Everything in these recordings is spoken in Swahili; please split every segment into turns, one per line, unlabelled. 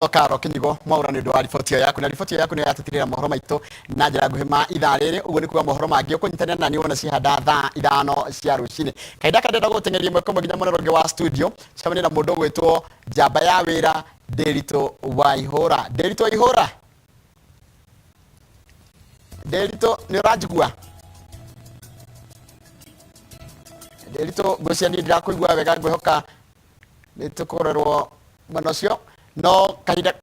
Karo Kinyigo mwaura ni ndo wa riboti yaku na riboti yaku ni yatutirira mohoro maitu na njira guhima ithaa riri uguo ni kuga mohoro mangi ukunyitana na ni wona cihanda thaa ithano cia rucini kaida kadenda gutengeria mweko maginya muneronge wa studio camani na mundu gwitwo njamba ya wira Derito Waihura. Derito Waihura, Derito ni rajigua Derito guciani ndira kuigua wega ngwihoka nitukorerwo manosio no kaida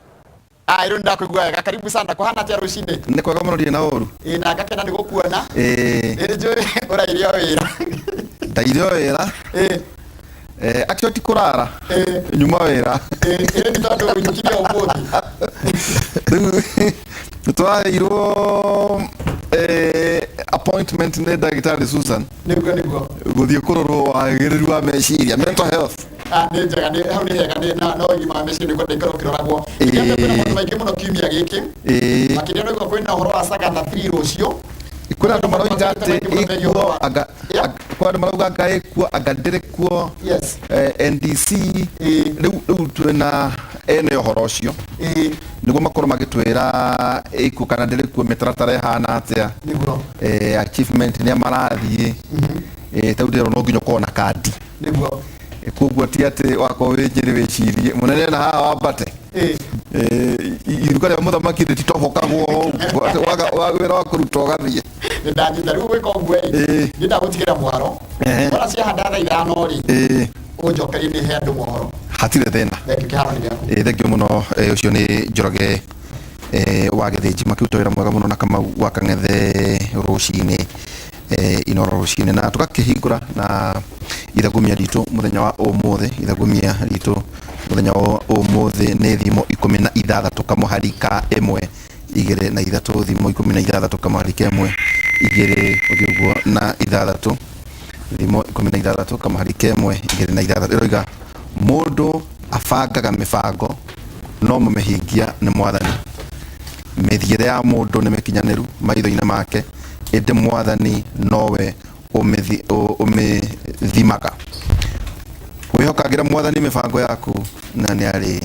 iron nda kuigua wega karibu sana kwa hana tia rucinde
ni kwega muno ri na uru
na gakena ni gukuona njuri ora irio wira
ndairio wira akio ti kurara nyuma wira
ni tondu wikiria umuthi
twairwo appointment ne Dagitari Susan
niguo
guthie kurorwo wagiriru wa meciria mental health
ni njega ni hau ni hega ni no igima meciria ni kwenda ikiroragwo kende kwina maundu maingi muno kiumia giki makiria no kwina uhoro wa Saga na 3 rucio
kwina andu marauga ati ikuo kwa andu marauga ngai kuo agadire kuo
yes
NDC riu twina ene uhoro ucio niguo makorwo magitwira ikuo kana ndire kuo mitaratara hana atia
niguo
achievement ni amarathie taudero no nginya kona kadi
niguo
kuguo ti ati wako winjiri wicirie munene na haha wambate iruka ria muthamaki rititohokagwo wira wa kuruta ugathie
ndanyita riu wika uguo ni ndagutigira mwaro ora ciahanda thaa ithano ri unjokerie ni he andu mohoro
hatire thina thengio muno ucio ni Njoroge wa Githinji makiruta wira mwega muno na Kamau wa Kang'ethe rucini inoro rucini na tukakihingura na ithagumia ritu muthenya wa umuthi ithagumia ritu muthenya wa umuthi ni thimo 16 kamuharika emwe igere na ithatu thimo 16 kamuharika emwe igere uguo na ithathatu thimo 16 kamuharika emwe igere na ithathatu iroiga mundu afangaga mifango no mumehingia ni mwathani mithiire ya mundu ni mikinyaniru maitho-ini make ende mwathani nowe umithimaka wihokagira mwathani mifango yaku na ni ari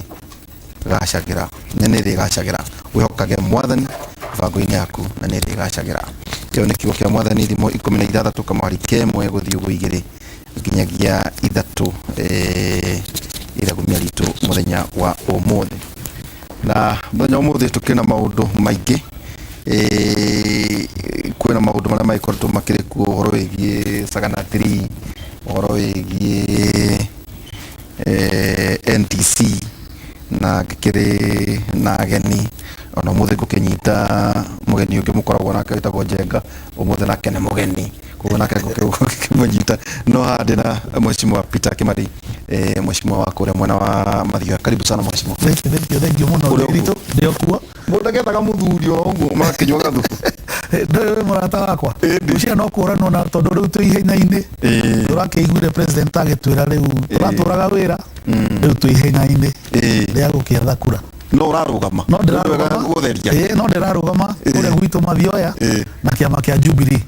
gacagira ni ri gacagira wihokage mwathani mifango-ini yaku na ni ri gacagira iyo ni kiugo kia mwathani thimo 16 kamuharika emwe guthii uguo igiri nginyagia ithatu ithagumia ritu muthenya wa umuthi na muthenya wa umuthi tukina maundu maingi kwina maundu maria maikoretwo makiri ku uhoro wigie Saga na 3 uhoro wigie NTC na gikiri na ageni ona umuthi gukinyita mugeni ungi mukoragwo nake witagwo Njenga umuthi nake ni mugeni kuona nake gukimunyita no handi na mheshimiwa Peter Kimari mheshimiwa wako ule mwana wa Mathioya karibu sana mheshimiwa
thank you muno Derito ndio kuo
mundu agetaga muthuri ongo makinywaga thubu
ndio murata wakwa ucia no kurano na tondu riu twi ihenya-ini turakeiguire president agitwira riu turaturaga wira riu twi ihenya-ini ria gukietha kura
no urarugama
no ndirarugama uria gwitu Mathioya na kiama kia Jubilee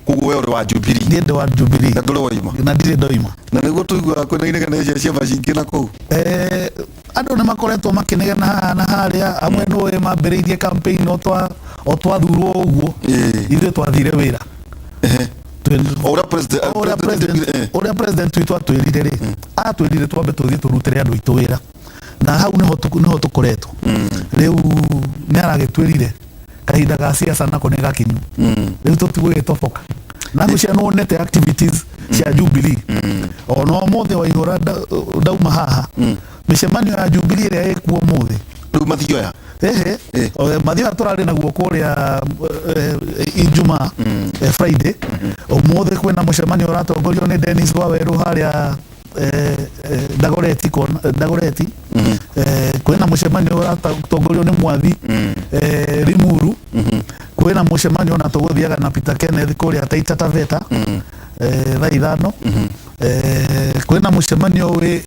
kugu we uri wa Jubilee
ni ndo wa Jubilee
na nduri waima
na ndire ndoima
na niguo tuigua kwina inegana cia vacingi na kuu
andu ni makoretwo makinegana na haria amwe no mambiriirie campaign o twathurwo uguo ithuĩ twathire wĩra ũrĩa president witũ atwĩrire rĩ atwĩrire twambe tũthiĩ tũrutĩre andũ aitũ wĩra na hau niho tũkoretwo rĩu nĩ aragĩtwĩrire kahinda ga siasa nako nĩ gakinyu rĩu tũtigũgĩtoboka na ngũcia no nete activities cia Jubilee ona ũmũthĩ Waihura ndauma haha mĩcemanio ya Jubilee ĩrĩa ĩkuo ũmũthĩ
rĩu Mathioya
Mathioya tũrarĩ naguo kũrĩa Ijumaa Friday ũmũthĩ kwĩna mũcemanio ũratongorio nĩ Dennis Waweru harĩa Dagoreti kwĩna mũcemanio ũratongorio nĩ Mwathi Limuru kwĩna mũcemanio na tũgũthiaga na Peter Kenneth kũrĩa Taita Taveta thaa ithano kwĩna mũcemanio wĩ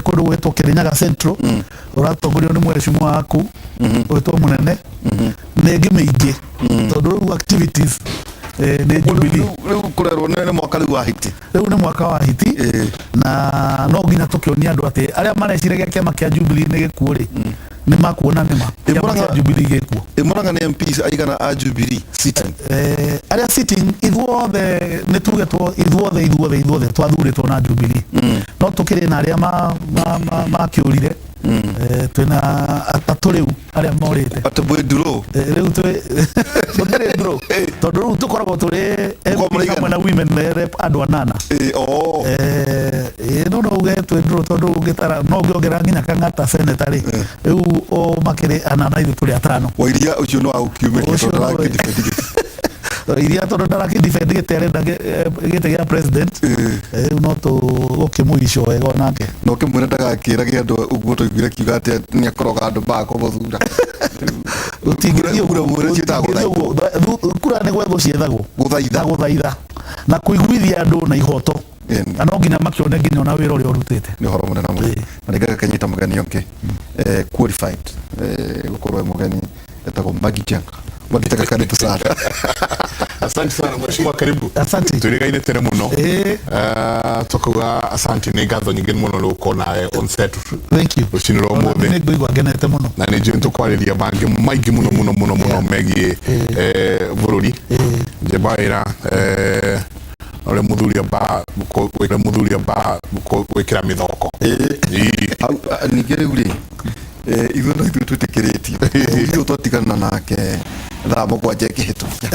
kũndũ gwĩtwo Kirinyaga Central ũratongorio nĩ mheshimiwa waku wĩtwo Mũnene nĩ ĩngĩ mĩingĩ tondũ rĩu activities nĩ Jubilee.
Rĩu kũrerwo nĩ mwaka rĩu wa hiti.
Rĩu nĩ mwaka wa hiti na no nginya tũkĩonia andũ atĩ arĩa mareciragia kĩama kĩa Jubilee nĩ gĩkuo rĩ nĩ makuona nĩma kĩama kĩa Jubilee gĩkuo.
Murang'a nĩ MPs aigana a Jubilee sitting.
Arĩa sitting ithuothe nĩ tugetwo ithuothe twathurĩtwo na Jubilee. No tũkĩrĩ na arĩa makĩũrire twina atatũ rĩu arĩa morĩte
atambwe duro
rĩu tũtirĩ duro tondũ rĩu tũkoragwo tũrĩ hamwe na women rep andũ anana no uge twĩ duro tondũ ũngĩtara no ũngĩongera nginya Kang'ata senator rĩu makĩrĩ anana ithuĩ tũrĩ atano.
Wairia ũcio no aukiumĩria tondũ ndakĩndifendi
iria tondũ ndarakĩndifendi gĩtĩ arenda gĩtĩ gĩa president no tũgũkĩmũico wega onake
no kĩmwĩra ndagakĩrage andũ ũguo tũiguire kiuga atĩ nĩ akoroga andũ makũmũthura
ũtingĩthiĩ
ũguo mwĩrĩ ciĩtagwo
kura nĩ gwethwo ciethagwo
gũthaitha
na kũiguithia andũ na ihoto na no nginya makĩone nginya ona wĩra ũrĩa ũrutĩte
nĩ ũhoro mũnene mũno na nĩgetha kanyita mũgeni ũngĩ qualified gũkorwo mũgeni etagwo Maggie Jenga mwandĩtaka karibu sana.
Asante sana mheshimiwa, karibu.
Asante.
Turigaine tere muno. Tukuga asante nĩ ngatho nyingĩ muno rĩu kona on set.
Thank you.
Rucini rwa mũthĩ.
Nĩ ngũigua ngenete mũno.
Na nĩ njĩra tũkwarĩria maingĩ muno megiĩ bũrũri. Njebaĩra ole muthuria ba gwĩkĩra mĩthoko.
Ningĩ rĩu rĩ ithuĩ no ithuĩ twĩtĩkĩrĩtio ithuĩ twatigana nake thaa mũgwanja ĩkĩhĩtũkia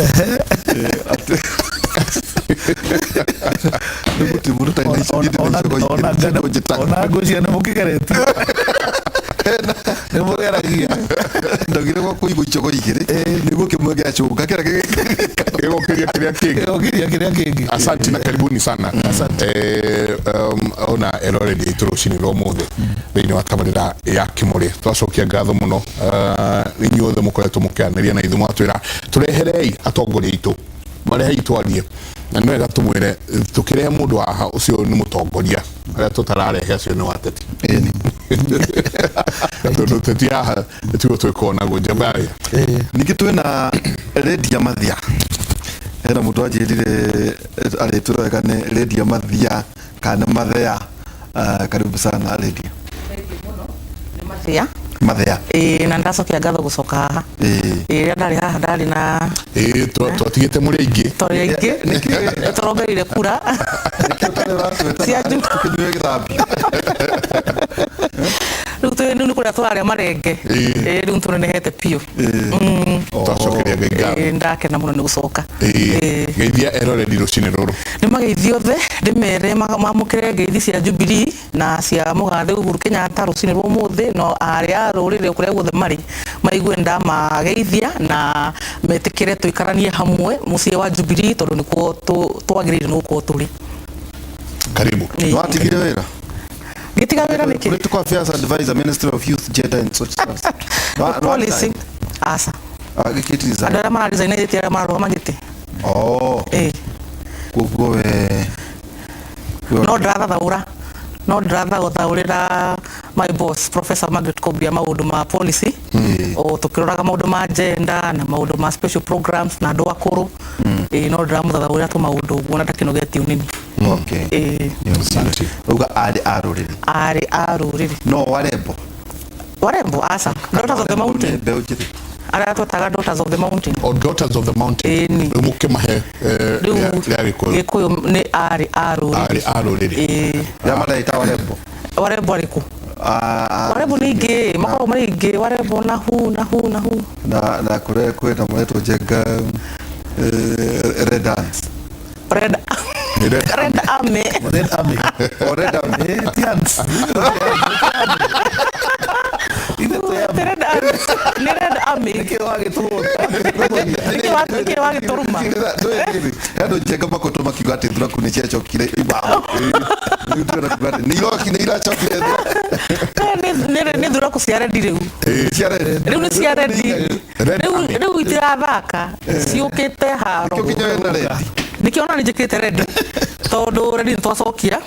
ona ngũcia nĩ mũkĩgeretie nĩ mũgeragia
ndagire gwa kũigwo icogo igĩrĩ nĩguo kĩmwe gĩacũnga
kĩrĩa kĩngĩ. Asante na karibuni sana. Ona eroreri aitũ rũcinĩ rwa ũmũthĩ thĩinĩ wa tabarĩra ya Kĩmũrĩ twacokia ngatho mũno inyuothe mũkoretwo mũkĩanĩria na ithuĩ mwatwĩra tũreherei atongoria aitũ marehei twarie na nĩ wega tũmwĩre tũkĩrehe mũndũ haha ũcio nĩ mũtongoria arĩa tũtararehe acio nĩ wateti tondũ teti haha tigo twĩkoo naguo Njebaĩa.
Ningĩ twĩna Lydia Mathia hena mũndũ anjĩrire arĩtwo wega nĩ Lydia Mathia kana Mathia. Karibu sana Lydia. Mathia
na ndacokia ngatho gucoka haha rĩrĩa ndarĩ haha ndarĩ na
twatigĩte mũrĩ aingĩ
tũrongereire kura cia rĩu nĩ kũrĩa tũrarĩa marenge rĩu tũnenehete biũ
twacokeria ngatho
ndakena mũno nĩ gũcoka
geithia eroreri rũcinĩ rũrũ.
Nĩ mageithio othe ndĩmere mamũkĩre ngeithi cia Jubilee na cia mũgathe Uhuru Kenyatta rũcinĩ rwa ũmũthĩ no arĩa rũrĩrĩ kũrĩa guothe marĩ maigue ndamageithia na metĩkĩre tũikaranie hamwe mũciĩ wa Jubilee tondũ nĩkuo twagĩrĩire nĩ gũkorwo tũrĩ.
Karibu. Watigire wĩra?
Gĩtiga wĩra nĩkĩ?
Political Affairs Advisor, Ministry of Youth, Gender and Social Services.
Policy. Asa.
Gĩkĩtiriza.
Andũ arĩa maradizainĩtie arĩa mararũgama gĩtĩ.
Kuoguo we
no ndirathaũrĩra my boss Professor Margaret Kobia maũndũ ma policy tũkĩroraga maũndũ ma gender na maũndũ ma special programs na andũ akũrũ no ndiramũthaũrĩra tu maũndũ ũguo na ndakĩnogetie ũnini.
Uga arĩ a rũrĩrĩ no warembo asa
Daughters of the Mountain arĩa twataga Daughters of the Mountain
Daughters of the Mountain mũkĩmahe
Gĩkũyũ nĩ arĩ a rũrĩrĩ
yamadaita
warembo arĩkũ warembo nĩ ingĩ makoragwo marĩ ingĩ warembo na hu
na kũrĩa kwĩna mũretwo Jenga Red Army Jenga makoto makiuga atĩ thuraku nĩ ciacokire
nĩ thuraku cia rendi rĩu nĩ cia rendi rĩu itirathaka ciũkĩte haro nikio ona njĩkĩte rendi tondũ rendi twacokia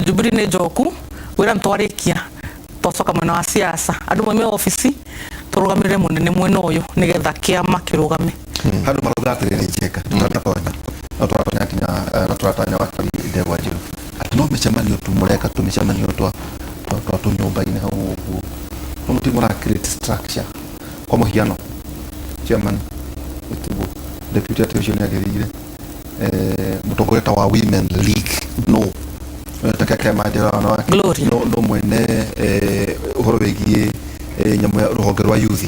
Jubilee nĩ njoku wĩra nĩtwarĩkia twacoka mwena wa siasa andũ moime ofici tũrũgamĩrĩre mũnene mwena ũyũ nĩgetha kĩama kĩrũgame
hado marugate ni cheka tutatonya tutatonya kinya tutatonya watu ide wajiro atino mechamani tumureka tumechamani twa nyumba ine hau umuti mura create structure kwa muhiano chairman itubu deputy attention yagerire mutongoreta wa women league no takaka madira no mwene uhoro wegie nyamu ruhonge rwa youth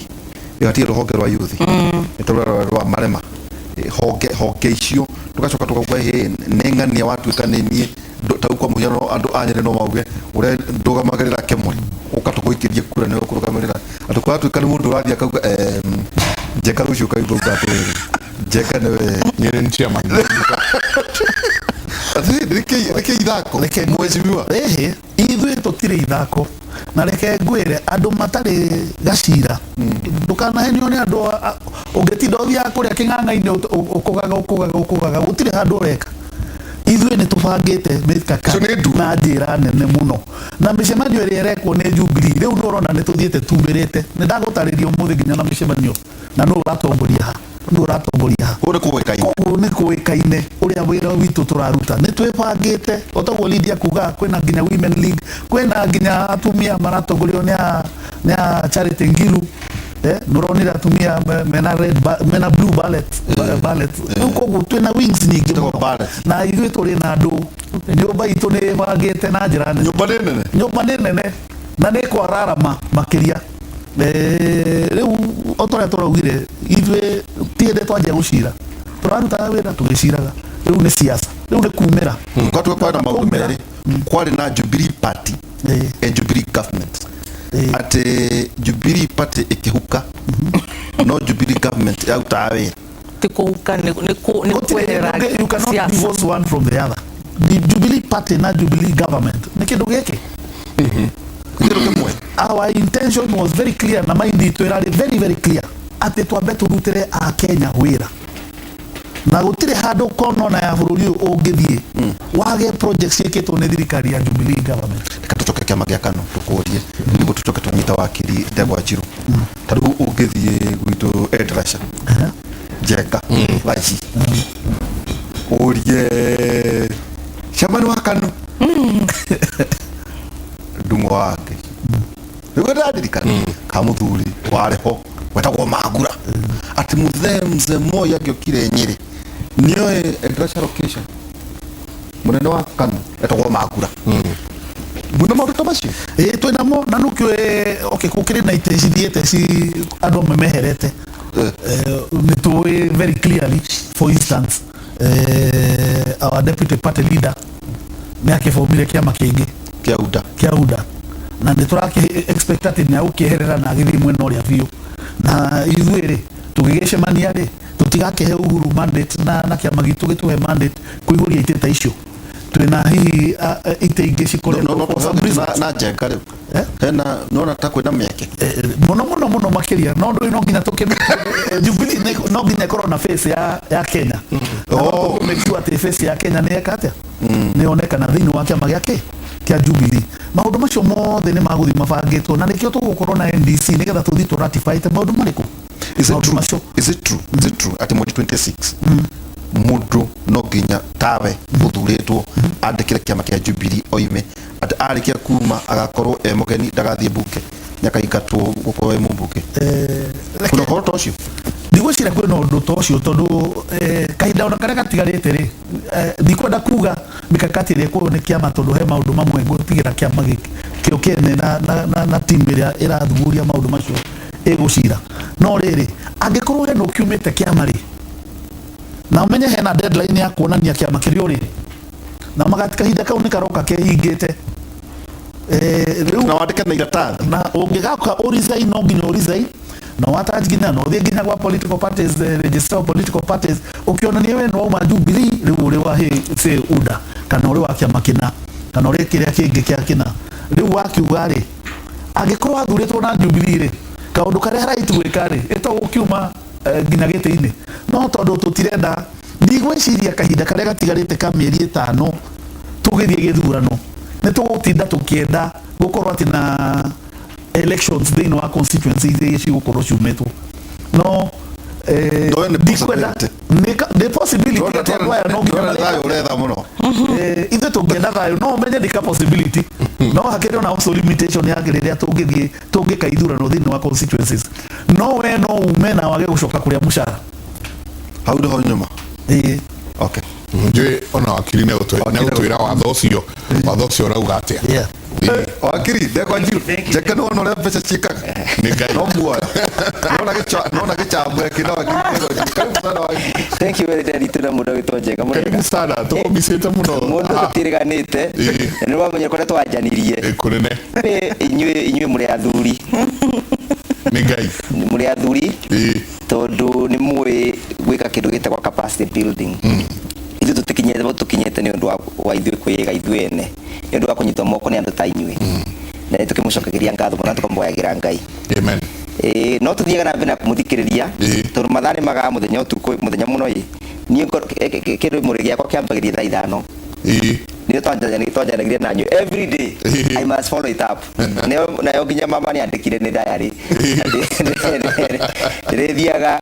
yati ruhonge rwa youth itorora rwa marema hoke icio tugacoka tukagwa nengania watu ikanenie tau kwa muhiano andu anyere no mauge ure ndugamagarira kemwe ukatukuikirie kura ne kurugamirira atukwa tu ikani mundu rathia kauga jeka rucio kaigwa ugatiri jeka newe
nyere ntia mani
reke ithako mweciwa
ithuĩ tũtirĩ ithako na reke ngwĩre andũ matarĩ gacira ndũkanahenio nĩ andũ ũngĩtinda ũthiaga kũrĩa kĩng'ang'a-inĩ ũkũgaga gũtirĩ handũ ũreka ithuĩ nĩ tũbangĩte mĩkakati na njĩra nene mũno na mĩcemanio ĩrĩa ĩrekwo nĩ Jubilee rĩu nĩ ũrona nĩ tũthiĩte tumĩrĩte nĩ ndagũtarĩria ũmũthĩ nginya na mĩcemanio na nĩ ũratongoria ha koguo nĩ kũĩkaine ũrĩa wĩra witũ tũraruta nĩ twĩbangĩte otaguo Lydia kuga kwĩna nginya women league kwĩna nginya atumia maratongorio nĩ a Charity Ngilu nuronira atumia mena blue ballot koguo twĩna wings nyingĩ na ithuĩ tũrĩ na andũ nyũmba itũ nĩ ĩbangĩte na njĩra nene nyũmba nĩ nene na nĩ kwararama makĩria rĩu otorĩa tũraugire ithuĩ tiende twanjia gũcira tũrarutaga wĩra tũgĩciraga rĩu nĩ siasa rĩu nĩ kumĩra
kwatũkwenda maũndũ merĩ kwarĩ na Jubilee party and Jubilee government ati Jubilee party ikihuka no Jubilee government yautaga wĩra
tikuhuka nĩ kwerera
you cannot divorce one from the other the Jubilee party na Jubilee government nĩ kĩndũ gĩkĩ our intention was very clear na mind itu irari very very clear ati twambe turutire a Kenya wira na gutire handu kono na ya bururi ungithie wage projects yeketwo ni thirikari ya Jubilee government
katucoke kiama gia kano tukurie niguo tucoke twanyita wakiri Ndegwa Njiru tariu ungithie gwitu Edrasha jeka vaci urie shamani wa kano ndungo wake rĩu ndadirikana kamuthuri wareho wetagwo Magura ati muthe moya ngiokire Nyeri nioe Edrasha location munene wa kano wetagwo Magura muno maũndũ ta macio
twĩna mo na nũkĩo gũkĩrĩ na itecithiĩte ci andũ memeherete nĩ tũĩ very clearly for instance our deputy party leader nĩ akĩbomire kĩama kĩngĩ kĩa UDA na nĩ tũrakĩ expect atĩ nĩ agũkĩeherera na agĩthiĩ mwena ũrĩa biũ na ithuĩ rĩ tũgĩgĩcemania rĩ tũtigakĩhe Uhuru mandate na kĩama gitũ gĩtũhe mandate kũihũria itĩ ta icio twĩna hihi itĩ ingĩ cikoretwo
na njenga rĩu hena nona ta kwĩna mĩeke
mũno makĩria no ndũĩ no nginya tũkĩmĩke Jubilee no nginya ĩkorwo na face ya Kenya make sure atĩ face ya Kenya nĩ eka atĩa nĩ onekana thĩinĩ wa kĩama gĩake kĩa Jubilee maũndũ macio mothe nĩ magũthiĩ mabangĩtwo na nĩkĩo tũgũkorwo na NDC nĩgetha tũthiĩ tũratify maũndũ marĩkũ
is it true ati mweri 26 mundu no nginya tawe gũthurĩtwo andĩkĩre kĩama kĩa Jubilee oime ati arĩkia kuma agakorwo mũgeni ndagathie mbunge nyakaingatwo gũkorwo mũmbunge kuna ũhoro ta ũcio
ndigwĩciria kwĩna ũndũ ta ũcio tondũ kahinda ona karĩa gatigarĩte rĩ ndikwenda kuga mikakati ĩrĩa ĩkorwo nĩ kĩama tondũ he maũndũ mamwe ngũtigĩra kĩama kĩo kĩene na timu ĩrĩa ĩrathuthuria maũndũ macio ĩgũcira no rĩrĩ angĩkorwo hena ũkiumĩte kĩama rĩ na umenye hena deadline ya kuonania kĩama kĩrĩa ũrĩ na magati kahinda kau nĩ karoka kehingĩte
na wandĩke na iratathi
na ũngĩgaka ũresign no nginya ũresign na watanginya no thiĩ nginya gwa political parties register of political parties ũkĩonania we no uma Jubilee rĩu ũrĩ wa say UDA kana ũrĩ wa kĩama kĩna kana ũrĩ kĩrĩa kĩngĩ kĩa kĩna rĩu wakiuga rĩ angĩkorwo athurĩtwo na Jubilee rĩ kaũndũ karĩa right gwĩka rĩ ĩtagwo kiuma nginya gĩtĩ-inĩ no tondũ tũtirenda ndigwĩciria kahinda karĩa gatigarĩte ka mĩeri 5 tũgĩthiĩ gĩthurano nĩ tũgũtinda tũkĩenda gũkorwo atĩ na elections thĩinĩ wa constituency iria cigũkorwo ciumĩtwo no ndikwenda nä possibility atä andå aya no nginya ithe tå ngä enda gayo no menye ndika possibility no hakä ona also limitation ya rä rä a tå ngä ka ithurano thä inä wa constituencies no we no ume na wage gå coka kå rä a må cara
hau ndä ho nyuma okay
njui ona wakiri ne utwira watho ucio urauga atia
wakiri ndekwa njiru jeka no no pesa chikaga
ni ngai
no muoyo no na gicambwe kino karibu sana wakiri
thank you very much tuna muda wito njega
karibu sana tukumisite muno
mundu tutiriganite ni wamenye kore twajanirie
kunene
inyue muri athuri
ni ngai
muri athuri tondu ni muwe gwika kindu gitagwa capacity building ithu tutikinyete ni undu wa ithuĩ kwĩiga ithuĩ ene ni undu wa kunyitwo moko ni andu ta inyuĩ na tukimucokagiria ngatho na tukamwoyagira ngai
amen
no tuthiaga na mbere na kumuthikiriria tondu mathani maga muthenya utuku muthenya muno ni kindu muri giakwa kiambagiria thaa 5 ni twanjanagiria nanyu every day I must follow it up na yo nginya mama ni andikire ni diary ndirithiaga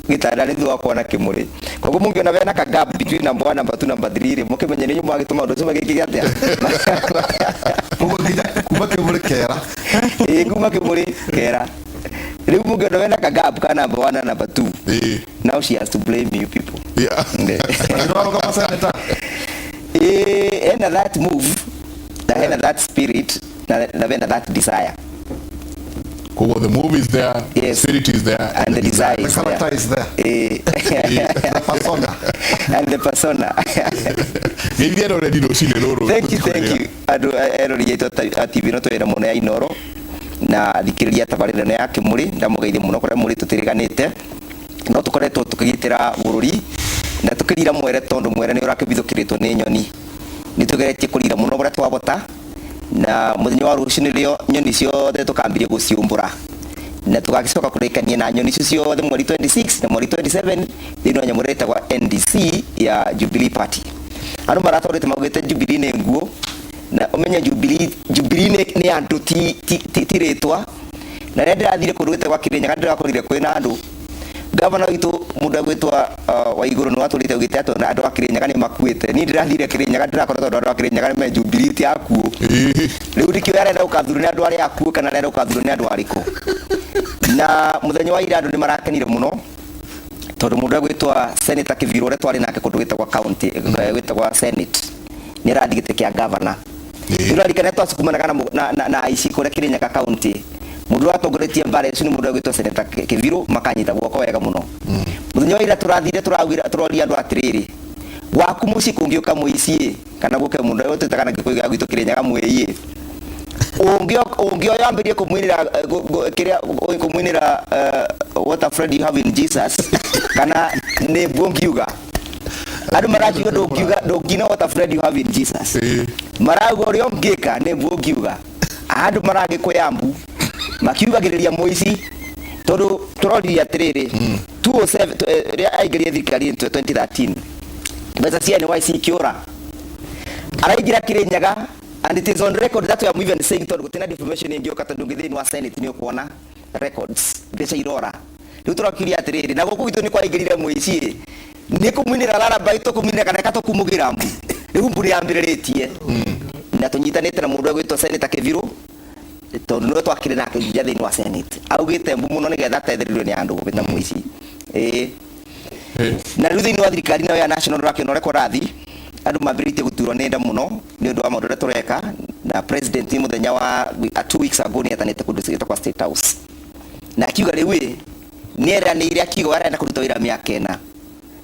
gitanda ni thwa kuona kimuri koguo mungiona bena ka gap between number 1 number 2 number 3 mukimenye ni nyuma gituma undu cuma giki gatia
kuma kimuri kera
kuma kimuri kera riu mungiona bena ka gap ka number 1 na number 2 now she has to blame you people and that move and that spirit and that desire.
The move is there, the spirit is there,
and the desire is there.
The character is there. The persona.
And the persona. Thank you. Eroriyeto TV no twira muno ya Inoro na thikiriria tabarira ya Kimuri ndamugeithie muno kore muri tutiriganite no tukoretwo tukigitira bururi na tukirira mwere tondu mwere ni urakibithukiritwo ni nyoni ni tugeretie kurira muno bora twabota na muthenya wa rucini rio nyoni ciothe tukambirie guciumbura na tugagicoka kurikania na nyoni ciothe mweri 26 na mweri 27 thini wa nyamurete kwa NDC ya Jubilee Party anu maratorete magwete Jubilee ne nguo na umenya Jubilee ni andu tiritwa na rende athire kurugite kwa Kirinyaga ndirakorire kwina andu gavana witu muda gwitwa wa iguru no atulite ugite ato na andu Kirinyaga ni makuite ni ndirathire Kirinyaga ndirakorwo andu Kirinyaga ni me Jubilee ti akuo riu ndikio yarenda ukathuru ni andu ari akuo kana renda ukathuru ni andu ariko na muthenya wa ira andu ni marakenire muno tondu muda gwitwa Senator Kiviro re twari nake kundu gwitwa county gwitwa Senate ni radigite kia governor ira rikane twasukumana na IC kore Kirinyaga county mundu atongoretie mbare icio ni mundu agwitwo Senator Kiviro makanyita guoko wega muno muthenya wa ira turathire turoria andu atiriri waku muci kungiuka muici kana guke mundu wote takana gikuiga gwitwo Kirinyaga mweiye ungio yambirie kumwinira kiria kumwinira what a friend you have in Jesus kana ne bongiuga adu maraji do gina what a friend you have in Jesus marago rio ngika ne bongiuga adu marage koyambu makiugagiriria muici tondu turoria atiriri 207 ria aigeria thikari 2013 beza cia ni YC kiura araigira Kirinyaga and it is on record that we are even saying tondu gutina information ingio kata ndungithini wa Senate ni kuona records beza irora riu turakiria atiriri na guku gitu ni kwa igirire muici ni kumwinira rara baito kumwinira kana kato kumugira mbu riu mburi yambiriretie na tunyitanite na mundu agwitwo Senator Kiviro tondu no twakire nake njia thini wa Senate augite mbu muno nigetha tetherirwe ni andu gubita muici na riu thini wa thirikari na ya national rakino rekorathi andu mambiritie guturwo ni nda muno ni undu wa maundu ria tureka na president muthenya wa 2 weeks ago ni atanite kundu cigitwo kwa State House na akiuga riu ni eranire akiuga arenda kuruta wira miaka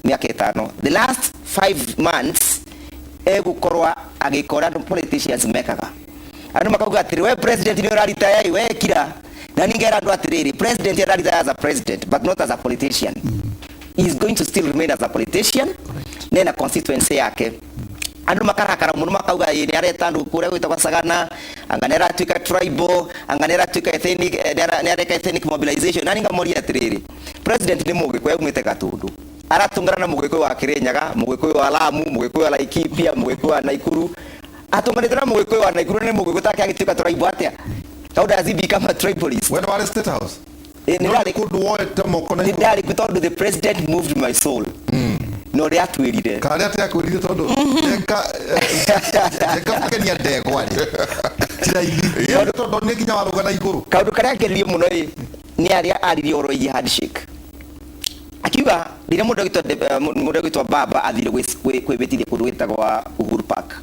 5 the last 5 months egukorwa agikora andu politicians mekaga andu makauga atiri we president ni urarita we kira na ningera andu atiriri president ararita as a president but not as a politician he is going to still remain as a politician nena constituency yake andu makarakara muno makauga ni areta andu kuria gwitagwa Sagana anganera tuika tribal anganera tuika ethnic ni areka ethnic mobilization na ninga mori atiriri president ni mugikwe umite gatundu aratungana na mugikwe wa Kirinyaga mugikwe wa Lamu mugikwe wa Laikipia mugikwe wa Naikuru atunganite na mugikwe wa Naikuru ni mugikwe take agituika tribal atia how does he become a tribalist
when was State House
ndari kutondu the president moved my soul no ria twirire
kale atia kwirire tondu eka kenya ndegwa ri tira ithi tondu ni kinya waruga na iguru
kaundu karia ngeririe muno ni aria aririe oro iyi handshake akiuga rire mundu gitwa baba athire kwibetithia kundu gwitagwa Uhuru Park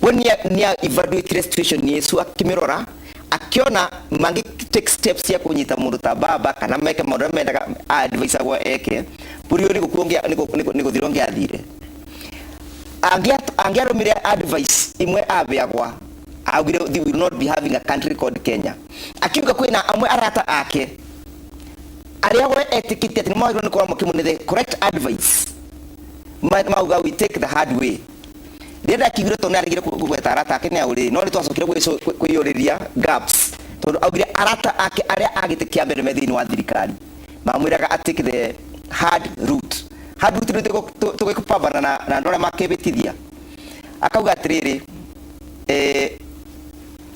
when ni evaluate situation ni Yesu akimirora akiona mangi take steps ya kunyita mundu ta baba kana meke maundu mendaga advisor gwa eke puri uri gukuongia niko thirongia athire angiarumire advice imwe abeagwa augire they will not be having a country called Kenya akiuga kwina amwe arata ake aria we etiquette ni mwagiro ni kwa mukimune the correct advice mauga we take the hard way ndenda kigire tone arigire kugweta arata ake ni auri no nitwacokire kwiyuriria gaps tondu augire arata ake aria agitikia mbere methini wa thirikari mamwiraga atake the hard route tugikupambana na ndore makebetithia akauga atiriri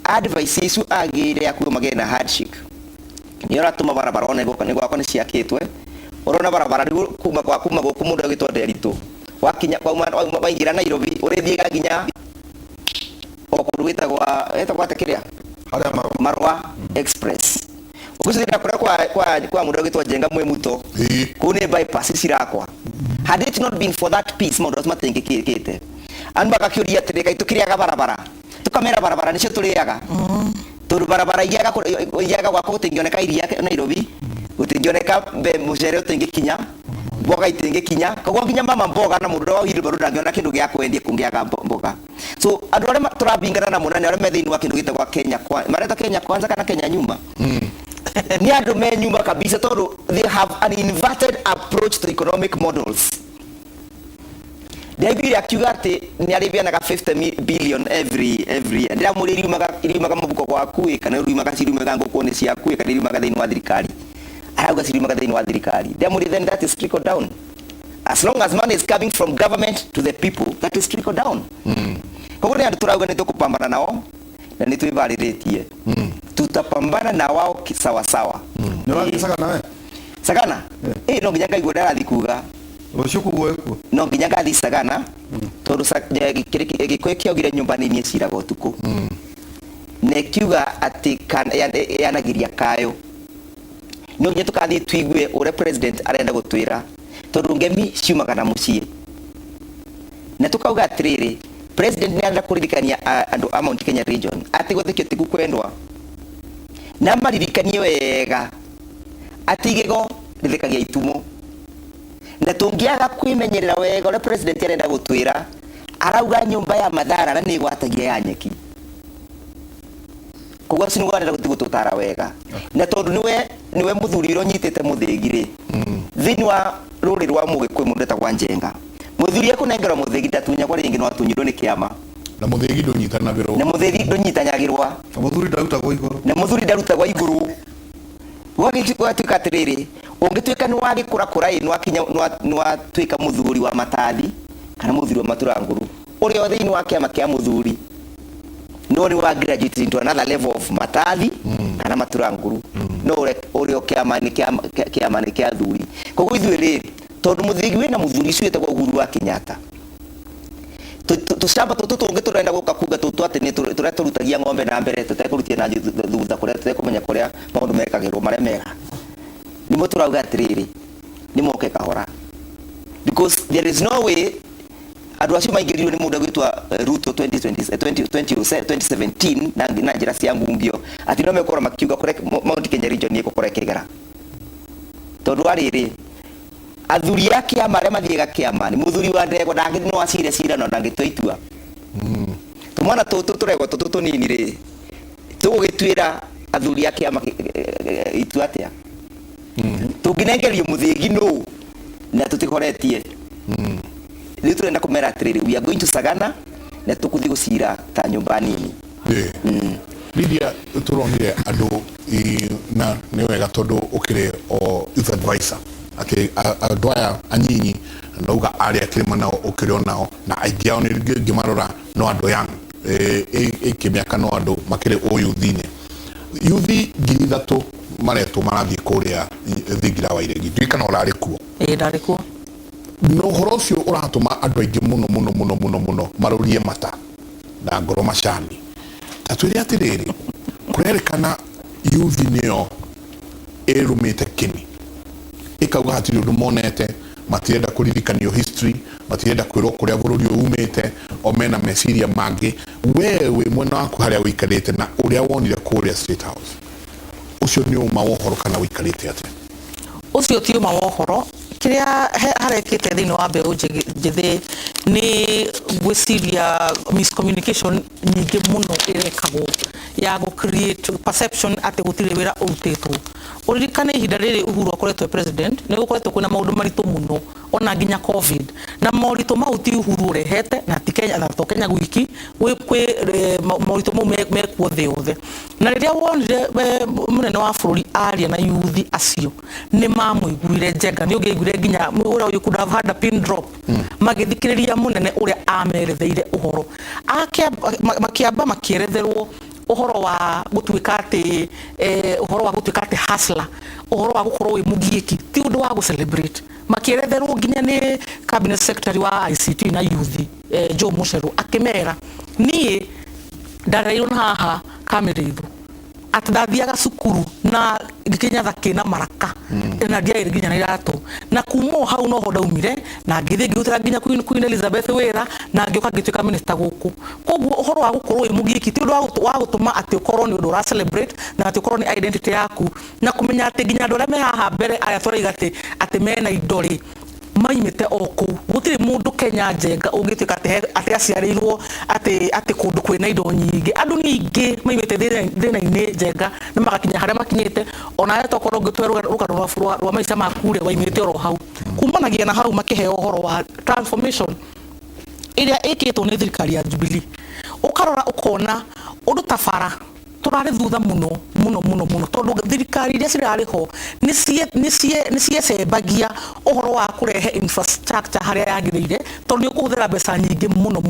advice isu agire ya kuma gena handshake ni ora tuma barabara one goka ni gwakwa ni ciakitwe urona barabara kuma goku mundu agitwa Derito wakinya kwa waingira Nairobi urithiga ginya okundu witagwa takiria Marwa Express ukusira kwa mundu agitwa Jenga Mwemuto kune bypass cirakwa had it not been for that piece mundu matengekite anba kakiuria tirika itukiriaga barabara tukamera barabara nicio turiaga tondu barabara iyaga gwako gutingioneka iria Nairobi gutingioneka mucere utingikinya mboga itingikinya kagwa nginya mama mboga na mundu wa hiri baruda ngiona kindu gya kwendia kungiaga mboga so andu aria turabingana na munane aria methini wa kindu gitagwa Kenya mareta Kenya kwanza kana Kenya nyuma ni andu me nyuma kabisa tondu they have an inverted approach to economic models. David akiuga ati ni aribianaga 50 billion every year ndira muri iriumaga mabuko gwaku kana iriumaga ciriumaga ngoko ni ciaku kana iriumaga thiini wa thirikari arauga ciriumaga thiini wa thirikari ndira then that is trickle down as long as money is coming from government to the people that is trickle down koguo ni andu turauga ni tukupambana nao na ni twivariretie tutapambana na wao sawa sawa
ni wagisaga nawe
sagana no nginya ngaigua ndarathi kuga
Roshuku gweko
no nginya ngathi Sagana tondu gikwe kiaugire nyumba ni ciraga utuku ne kiuga ati yanagiria kayo no nginya tukathi tuigue ure president arenda gutwira tondu ngemi ciumaga na mucie na tukauga atiriri president ni arenda kuririkania andu a Mount Kenya region ati guthikio tiku kwendwa na maririkanie wega ati gigo rithikagia itumo na tungiaga kwimenyerera wega ore president arenda gutwira arauga nyumba ya Mathara ni gwatagia ya nyeki kugwa sinugwa arenda gututara wega na tondu niwe muthuri ronyitete muthigire thini wa ruri rwa mugikwe mundu etagwa Njenga muthuri ekunengera muthigi ndatunya kwa ringi no atunyirwo ni kiama
na muthigi ndunyitanagirwo
na muthigi ndunyitanyagirwa
muthuri ndarutagwo iguru
na muthuri ndarutagwo iguru wagituika atiriri ungituika ni wagikura ino akinya nwa tuika muthuri wa matathi kana muthuri wa maturanguru uri othe ino wake amakia muthuri no ni wa graduate into another level of matathi kana maturanguru no uri okiamani kia thuri koguo ithuiri tondu muthigi wina muthuri ucio etagwo Uhuru wa Kenyatta tushamba tungi turenda guka kuga ati ni turetagia ng'ombe na mbere tutekurutia na thutha kuria tutekumenya kuria maundu mekagirwo maria mega ni muturauga atiriri ni moke kahora because there is no way andu acio maingirirwo ni mundu agwitwa Ruto 2017 na njira cia ngungio ati no mekora makiuga kure Mount Kenya region ni gukora kigera tondu ariri athuri yake amare mathiega kiama ni muthuri wa ndego ndangi no acire cira no ndangi twitua tumwana turegwa tunini ri tugitwira athuri yake ama itu atia tunginengerio muthigi no na tutikoretie ni turenda kumera atiriri we are going to Sagana na tukuthi gucira ta nyumba nini
Lydia turonire andu na ni wega tondu ukire o youth advisor andu aya anyinyi ndauga aria kirima nao ukire nao na aingi ao ni ngimarora no andu yang ikimiaka no andu makire o youthine yuthi ngiri ithatu maretu marathi kuria thingira wa iregi ndikana urari kuo
ndari kuo
no horo cio uratuma andu aingi muno marurie mata na ngoro macani atwiri atiriri kurerikana yuthi niyo erumite kini ikauga hatiri undu monete matirenda kuririkanio history matirenda kwirwo kuria bururi umite omena meciria mangi wewe mwena waku haria wikarite na uria wonire kuria State House ucio ni uma wohoro kana wikarite ate
ucio ti uma wohoro kiria harekete thini wa mbeu njithi ni gwiciria miscommunication nyingi muno irekagwo ya go create perception ati gutire wira urutitwo uririkane ihinda riri Uhuru akoretwo president ni gukoretwo kwina maundu maritu muno ona nginya covid na mauritu mau ti Uhuru urehete na ti Kenya na to Kenya gwiki kwi mauritu mau mekuo thi yothe na riria wonire munene wa bururi aria na yuthi acio ni mamuiguire njenga ni ugiguire nginya uria you could have had a pin drop magithikiriria munene uria ameretheire uhoro makiamba makieretherwo uhoro wa gutuika ati uhoro wa gutuika ati hustler uhoro wa gukorwo wi mugieki ti undu wa gu celebrate makieretherwo nginya ni cabinet secretary wa ICT na youth Joe Mucheru akimera nie ndarairo na haha kamerithu atdathiaga cukuru na gikinya thaki na maraka na ndiaire nginya na iratu na kumo hau no hodaumire na ngithi ngihutira nginya Queen Elizabeth wira na ngioka ngituika minister guku koguo uhoro wa gukorwo imugiiki ti undu wa gutuma ati ukorwo ni undu ra celebrate na ati ukorwo ni identity yaku na kumenya ati nginya andu aria me haha mbere aya tũraiga ati mena indori maimite oku gutire mundu Kenya njenga ungituika ati aciarirwo ati kundu kwina indo nyingi andu ningi maimite thina-ini njenga na magakinya haria makinyite ona ayo tokorwo ngitwerwo rugano rwa maica maku ria waimite oro hau kumanagia na hau makiheo uhoro wa transformation iria ikitwo ni thirikari ya Jubilee ukarora ukona undu tabara turare thutha muno tondu thirikari iria cirariho ni ciecembagia uhoro wa kurehe infrastructure haria yagirire tondu ni kuhuthira mbeca nyingi muno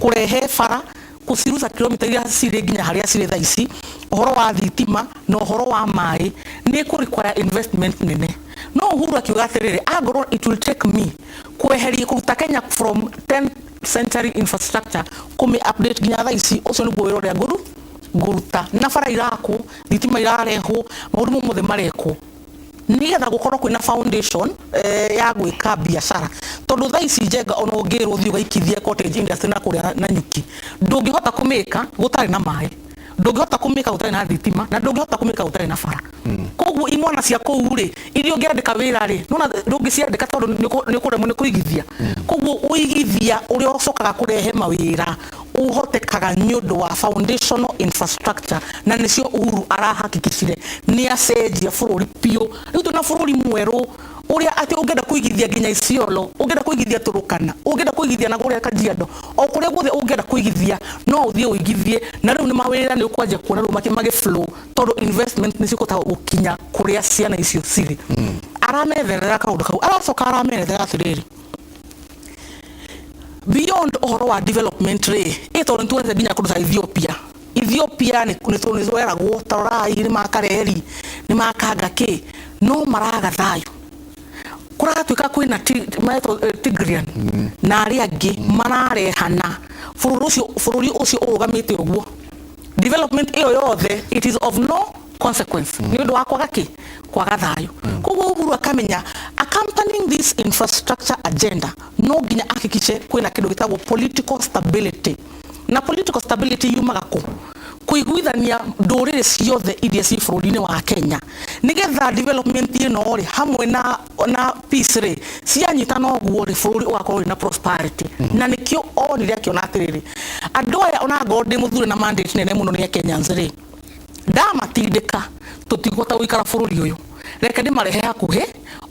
kurehe bara kuciruta kilomita iria ciri nginya haria ciri thaa ici uhoro wa thitima na uhoro wa mai ni ku require investment nene no Uhuru akiuga atiriri agorwo it will take me kweheria kuruta Kenya from 10th century infrastructure kumi update nginya thaa ici ucio ni gwiro ria nguruta na bara iraku thitima irarehwo maundu mothe mareko nigetha gukorwo kwina foundation ya gwika biashara tondu thaa ici njenga ona ungirwo thi ugaikithie cottage industry na kuria na nyuki ndungihota kumika gutari na mai ndungihota kumika gutari na thitima na ndungihota kumika gutari na bara koguo imwana cia kuu ri irio ngiandika wira ri nona ndungiciandika tondu ni kuremwo ni kuigithia koguo uigithia uria ucokaga kurehe mawira uhotekaga nyundu wa foundational infrastructure na nicio Uhuru arahakikishire ni acenjia bururi pio riu tuna bururi mweru uria ati ungenda kuigithia nginya Isiolo ungenda kuigithia Turukana ungenda kuigithia na kuria Kajiado o kuria guothe ungenda kuigithia no uthie uigithie na riu ni mawira ni ukwaje kuona riu mage flow tondu investment ni cikutaga gukinya kuria ciana icio ciri arametherera kaundu kau aracoka arametherera atiriri beyond uhoro wa development ri ito ntuweze nginya kuruta Ethiopia ni kunitweragwo tarai ni makareri ni makagaki no maraga thayo kuratuika kwina Tigrian na aria angi mararehana bururi ucio urugamite uguo development iyo yothe it is of no consequence ni undu wa kwaga thayo koguo Uhuru akamenya accompanying this infrastructure agenda no nginya hakikishe kwina kindu gitagwo political stability na political stability yumaga kuiguithania ndurire ciothe iria ci bururi-ini wa Kenya nigetha development ino ri hamwe na peace ri cianyitana uguo ri bururi ugakorwo na prosperity na nikio onire akiona atiriri andu aya ona ngorwo muthure na mandate nene muno ni Kenyans ri ndamatindika tutigota guikara bururi uyu reke ndimarehe hakuhi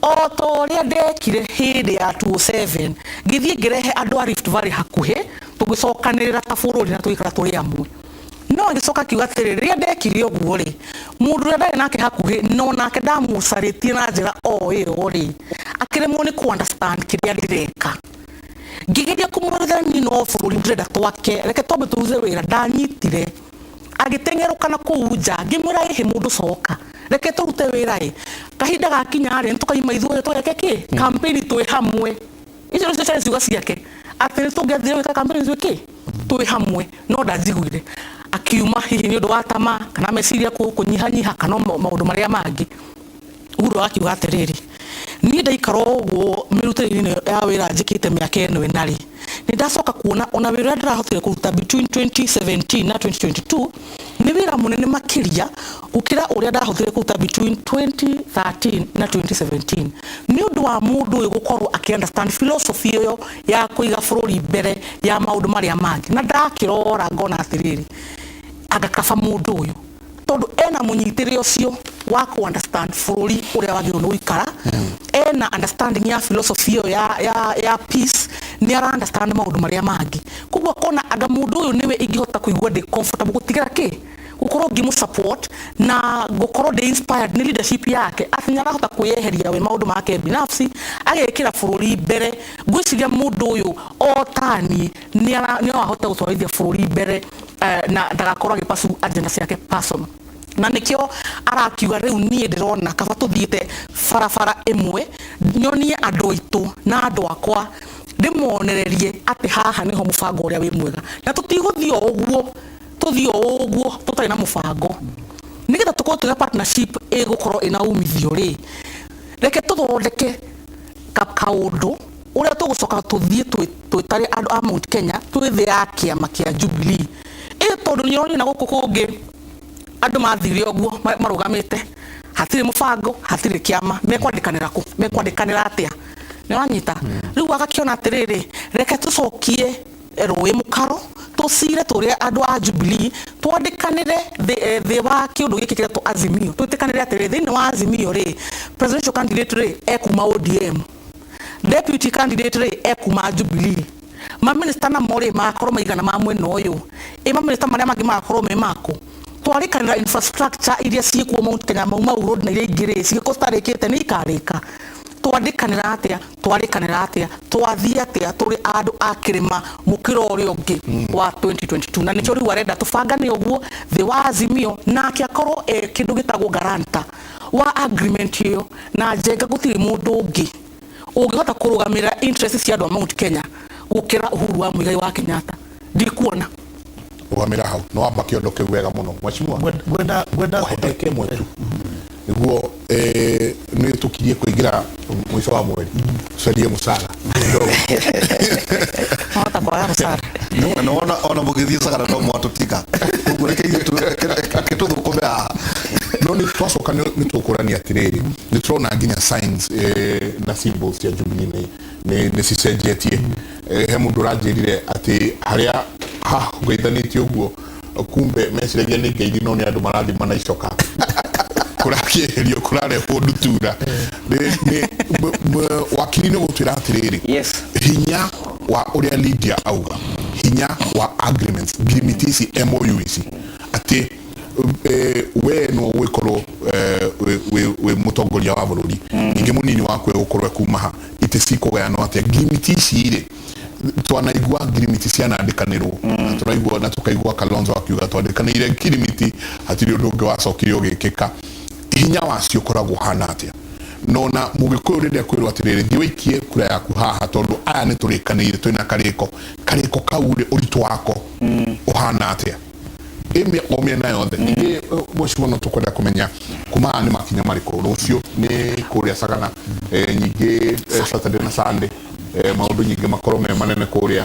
o to ria ndekire hindi ya 27 ngithie ngirehe andu a Rift Valley hakuhi tugicokanirira ta bururi na tuikara turi amwe no ngicoka kiuga atiriri ria ndekire uguo ri mundu ria ndari nake hakuhi no nake ndamucaritie na njira o iyo ri akiremwo ni ku understand kiria ndireka ngigeria kumwethera ni no bururi ndrenda twake reke tombe turuze wira ndanyitire agitengeruka na kuuja ngimura he mundu coka reke turute wira kahinda gakinya ri tukaima ithuothe tweke ki campaign twi hamwe icio nĩcio ciarĩ ciugo ciake atĩ nĩ tũngĩathire gwĩka campaign twĩ twĩ hamwe no ndanjiguire akiuma hihi nĩ ũndũ wa tama kana meciria kũnyihanyiha kana maũndũ marĩa mangĩ Uhuru akiuga atĩrĩrĩ niĩ ndaikara ũguo mĩrutĩre-inĩ ya wĩra njĩkĩte mĩaka ĩno ĩna rĩ nĩ ndacoka kuona ona wĩra ndĩrahotire kũruta between 2017 na 2022 nĩ wĩra mũnene makĩria gũkĩra ũrĩa ndahotire kũruta between 2013 na 2017 nĩ ũndũ wa mũndũ ũyũ gũkorwo akĩ-understand philosophy ĩyo ya kũiga bũrũri mbere ya maũndũ marĩa mangĩ na ndakĩrora ngona atĩrĩrĩ agakaba mũndũ ũyũ tondũ ena mũnyitĩre ũcio wa ku understand bũrũri ũrĩa wagĩrĩirwo nĩ gũikara ena understanding ya philosophy ĩyo ya peace nĩ ara understand maũndũ marĩa mangĩ koguo kona anga mũndũ ũyũ nĩwe ingĩhota kũigua ndĩ comfortable gũtigĩra kĩ gũkorwo ngĩmũ support na gũkorwo ndĩ inspired nĩ leadership yake atĩ nĩ arahota kwĩyeheria we maũndũ make binafsi agekĩra bũrũri mbere ngwĩciria mũndũ ũyũ o tani nĩ arahota gũtwarithia bũrũri mbere na ndagakorwo agĩpasu agenda ciake personal na nikio arakiuga riu nie ndirona kaba tuthiite farafara imwe nyonie andu aitu na andu akwa ndimonererie ati haha niho mubango uria wi mwega na tutiguthio uguo tutari na mubango nigetha tukorwo tuna partnership igukorwo ina umithio ri reke tuthondeke kaundu uria tugucoka tuthie twitari andu a Mount Kenya twithe ya kiama kia Jubilee tondu nyoni na guku kungi andu mathire oguo marugamite hatire mubango hatire kiama mekwandikanira atia ni wanyita riu agakiona atiriri reke tucokie rũĩ mũkaro tũcire tũrĩa andũ a Jubilee twandikanire thĩ wa kĩũndũ gĩkĩ kĩrĩa tũ Azimio twĩtĩkanire atĩrĩ thĩinĩ wa Azimio rĩ presidential candidate rĩ ekuma ODM deputy candidate rĩ ekuma Jubilee maminista na more makorwo maigana ma mwena ũyũ maminista marĩa mangĩ magakorwo me mako twarikanira infrastructure iria ciĩkuo Mount Kenya mauma road na iria ingĩ rĩ cigĩkorwo citarĩkĩte nĩ ikarĩka twandikanira atia twathie atia turi andu a kirima mukiro ũrĩa ũngĩ wa 2022 na nĩkĩo rĩu arenda tũbangane ũguo thĩ wa Azimio na kĩakorwo kĩndũ gĩtagwo guarantor wa agreement ĩyo na njenga gũtirĩ mũndũ ũngĩ ũngĩhota kũrũgamĩrĩra interest cia andũ a Mount Kenya gũkĩra Uhuru wa Muigai wa Kenyatta ndikuona
rũgamĩra hau no amba kĩondo kĩu wega mũno mwachimwa
gwenda
hoteke mwetu niguo nĩ tukirie kũingĩra mwisho wa mweri tucarie mũcara
hota kwa mũcara
no ona mũgĩthiĩ sagara no mwatũtika ũguo rekeire tũthũkũme haha
no nĩ twacoka nĩ tũkũrania atĩrĩrĩ nĩ tũrona nginya signs na symbols cia Jubilee nĩ cicenjetie he mũndũ ũranjĩrire atĩ harĩa gũithanĩtio ũguo kumbe meciragia nĩ ngeithi no nĩ andũ marathima na icoka kurakieherio kurarehwo ndutura wakiri nĩ gũtwĩra atĩrĩrĩ hinya wa ũrĩa Lydia auga hinya wa agreements ngiriti ici MOU ici atĩ we no gũkorwo we mũtongoria wa bũrũri ningĩ mũnini wakwe gũkorwo kuma ha itĩ cikũgayanwo atĩa ngiriti ici rĩ twanaigua ngirimiti cianandĩkanĩrwo na tũraigua na tukaigua Kalonzo akiuga twandĩkanĩire ngirimiti hatirĩ ũndũ ũngĩ wacokire ũgĩkĩka hinya wacio ũkoragwo hana atĩa no na mũgĩkũyũ rĩrĩa kwĩrwo atĩrĩrĩ thiĩ wĩikie kura yaku haha tondũ aya nĩ tũrĩkanĩire twĩna karĩko kau rĩ ũritũ wako ũhana atĩa o mĩena yothe ningĩ mwĩcirio no tũkwenda kũmenya kuma nĩ makinya marĩkũ rũciũ nĩ kũrĩa Sagana nyingĩ Saturday na Sunday maũndũ nyingĩ makorwo me manene kũrĩa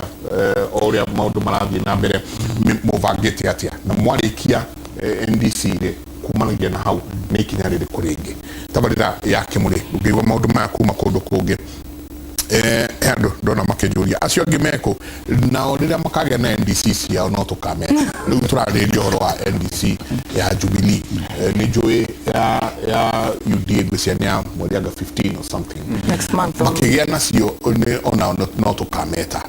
ũrĩa maũndũ marathiĩ na mbere mũbangĩte atĩa na mwarĩkia NDC rĩ kumanagia na hau nĩ ikinya rĩrĩkũ rĩngĩ tabarĩra yake mũrĩ ũngĩigua maũndũ maya kuma kũndũ kũngĩ andũ ndona makĩnjũria acio angĩ meko nao rĩrĩa makagĩa na NDC ciao no tũkamenya rĩu tũrarĩrĩria ũhoro wa NDC ya Jubilee nĩ njũĩ ya UDA ngwĩciria nĩ ya mweri anga 15 or something
next month
makĩgĩa nacio ona no tũkameta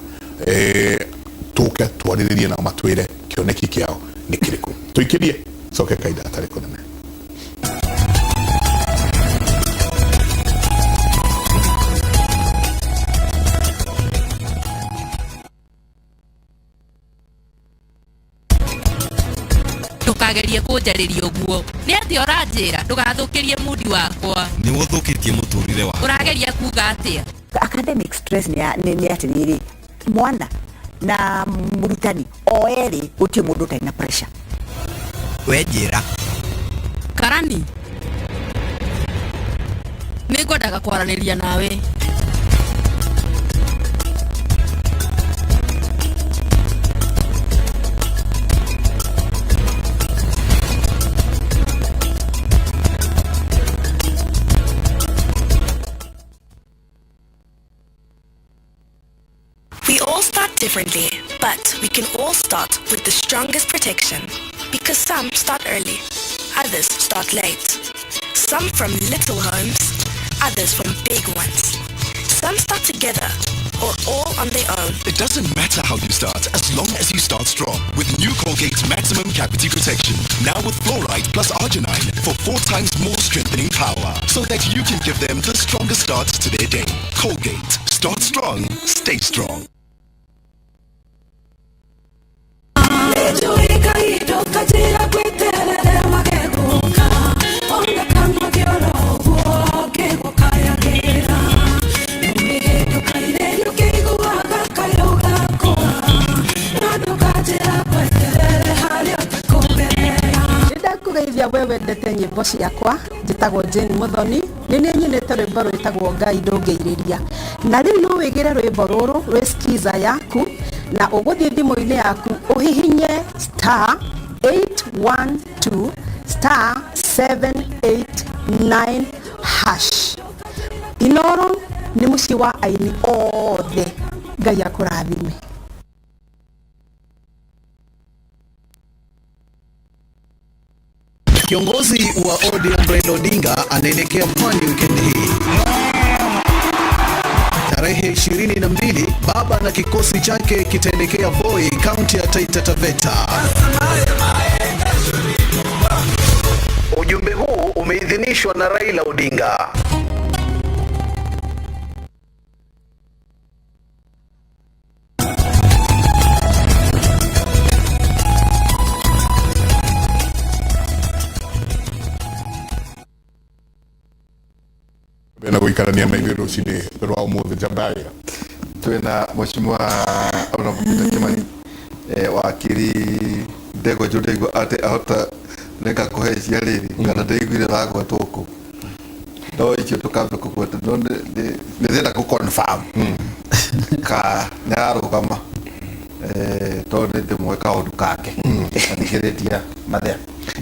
tũke twarĩrĩrie nao matwĩre kĩoneki kĩao nĩ kĩrĩkũ tũikĩrie coke kaida atarĩ kũnene
ndukagerie kunjariria uguo ni ati oranjira ndugathukirie mudi wakwa
ni wothukitie muturire wa
urageria kuga atia
academic stress ni atiriri mwana na murutani oeri uti mundu taina pressure
wejira
Karani ningwendaga kwaraniria nawe
We all start differently, but we can all start with the strongest protection. Because some start early, others start late. Some from little homes, others from big ones. Some start together, or all on their own.
It doesn't matter how you start, as long as you start strong. With new Colgate Maximum Cavity Protection. Now with fluoride plus arginine for 4 times more strengthening power. So that you can give them the strongest start to their day. Colgate. Start strong. Stay strong.
Ndakugeithia wewe ndete nyimbo ciakwa njitagwo Jane Muthoni ni nyinite rwimbo rwitagwo Ngai ndungĩirĩria na rĩu no wĩgĩre rwimbo rũrũ rwĩ skiza yaku na ũgũthiĩ thimũ-inĩ yaku ũhihinye *812 *789# Inooro nĩ mũciĩ wa aini othe. Ngai akũrathime.
Kiongozi wa ODM Raila Odinga anaelekea Pwani wikendi hii. Tarehe 22 baba na kikosi chake kitaelekea Voi, kaunti ya Taita Taveta. Ujumbe huu umeidhinishwa na Raila Odinga.
Na guikarania na ithuĩ rũcinĩ rwa ũmũthĩ Jabaya
twina mheshimiwa Honorable Kimani wakiri Ndegwa Njũndĩgwa ati ahota nĩka kũhe cia rĩrĩ kana ndaiguire ragwetwo kũ no icio tũkambe kũgweta no nĩrenda gũconfirm ka nĩararũgama tondũ ndĩmũĩ kaũndũ kake athikĩrĩria mathea